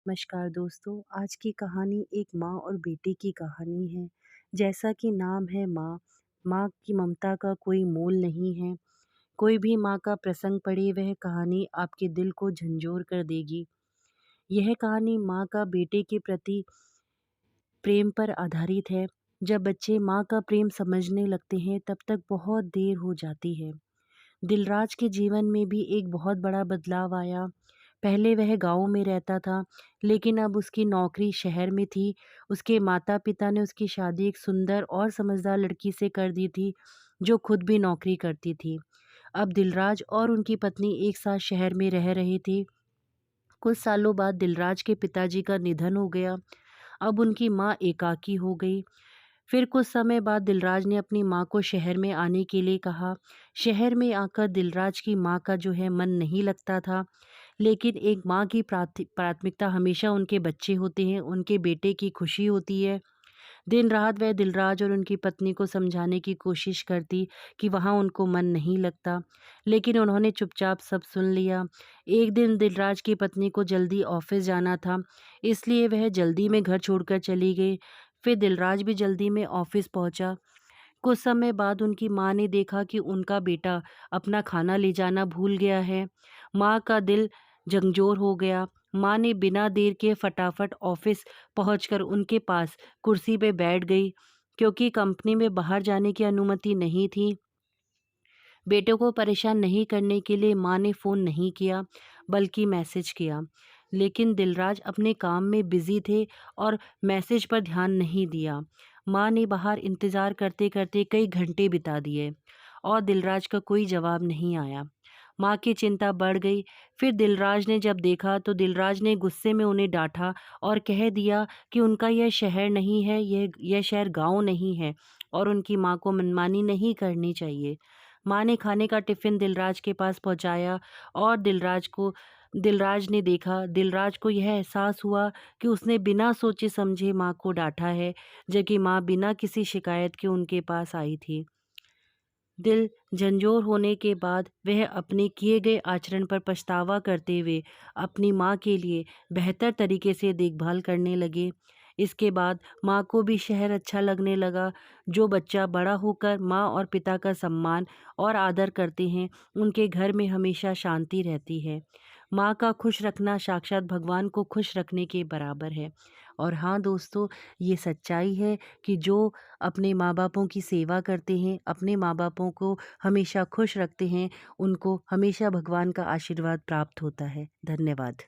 नमस्कार दोस्तों, आज की कहानी एक माँ और बेटे की कहानी है। जैसा कि नाम है माँ, माँ की ममता का कोई मोल नहीं है। कोई भी माँ का प्रसंग पढ़े वह कहानी आपके दिल को झंझोर कर देगी। यह कहानी माँ का बेटे के प्रति प्रेम पर आधारित है। जब बच्चे माँ का प्रेम समझने लगते हैं तब तक बहुत देर हो जाती है। दिलराज के जीवन में भी एक बहुत बड़ा बदलाव आया। पहले वह गाँव में रहता था, लेकिन अब उसकी नौकरी शहर में थी। उसके माता-पिता ने उसकी शादी एक सुंदर और समझदार लड़की से कर दी थी, जो खुद भी नौकरी करती थी। अब दिलराज और उनकी पत्नी एक साथ शहर में रह रहे थे। कुछ सालों बाद दिलराज के पिताजी का निधन हो गया। अब उनकी माँ एकाकी हो गई। फिर कुछ समय बाद दिलराज ने अपनी माँ को शहर में आने के लिए कहा। शहर में आकर दिलराज की माँ का जो है मन नहीं लगता था, लेकिन एक माँ की प्राथमिकता हमेशा उनके बच्चे होते हैं, उनके बेटे की खुशी होती है। दिन रात वह दिलराज और उनकी पत्नी को समझाने की कोशिश करती कि वहाँ उनको मन नहीं लगता, लेकिन उन्होंने चुपचाप सब सुन लिया। एक दिन दिलराज की पत्नी को जल्दी ऑफिस जाना था, इसलिए वह जल्दी में घर छोड़कर चली गई। फिर दिलराज भी जल्दी में ऑफिस पहुंचा। कुछ समय बाद उनकी माँ ने देखा कि उनका बेटा अपना खाना ले जाना भूल गया है। माँ का दिल झंझोर हो गया। माँ ने बिना देर के फटाफट ऑफिस पहुंचकर उनके पास कुर्सी पे बैठ गई, क्योंकि कंपनी में बाहर जाने की अनुमति नहीं थी। बेटे को परेशान नहीं करने के लिए माँ ने फ़ोन नहीं किया, बल्कि मैसेज किया। लेकिन दिलराज अपने काम में बिज़ी थे और मैसेज पर ध्यान नहीं दिया। माँ ने बाहर इंतज़ार करते-करते कई घंटे बिता दिए और दिलराज का कोई जवाब नहीं आया। माँ की चिंता बढ़ गई। फिर दिलराज ने जब देखा तो दिलराज ने गुस्से में उन्हें डाँटा और कह दिया कि उनका यह शहर नहीं है, यह शहर गाँव नहीं है और उनकी माँ को मनमानी नहीं करनी चाहिए। माँ ने खाने का टिफ़िन दिलराज के पास पहुँचाया और दिलराज ने देखा, दिलराज को यह एहसास हुआ कि उसने बिना सोचे समझे माँ को डाँटा है, जबकि माँ बिना किसी शिकायत के उनके पास आई थी। दिल झंझोर होने के बाद वह अपने किए गए आचरण पर पछतावा करते हुए अपनी माँ के लिए बेहतर तरीके से देखभाल करने लगे। इसके बाद माँ को भी शहर अच्छा लगने लगा। जो बच्चा बड़ा होकर माँ और पिता का सम्मान और आदर करते हैं, उनके घर में हमेशा शांति रहती है। माँ का खुश रखना साक्षात भगवान को खुश रखने के बराबर है। और हाँ दोस्तों, ये सच्चाई है कि जो अपने माँ-बापों की सेवा करते हैं, अपने माँ-बापों को हमेशा खुश रखते हैं, उनको हमेशा भगवान का आशीर्वाद प्राप्त होता है। धन्यवाद।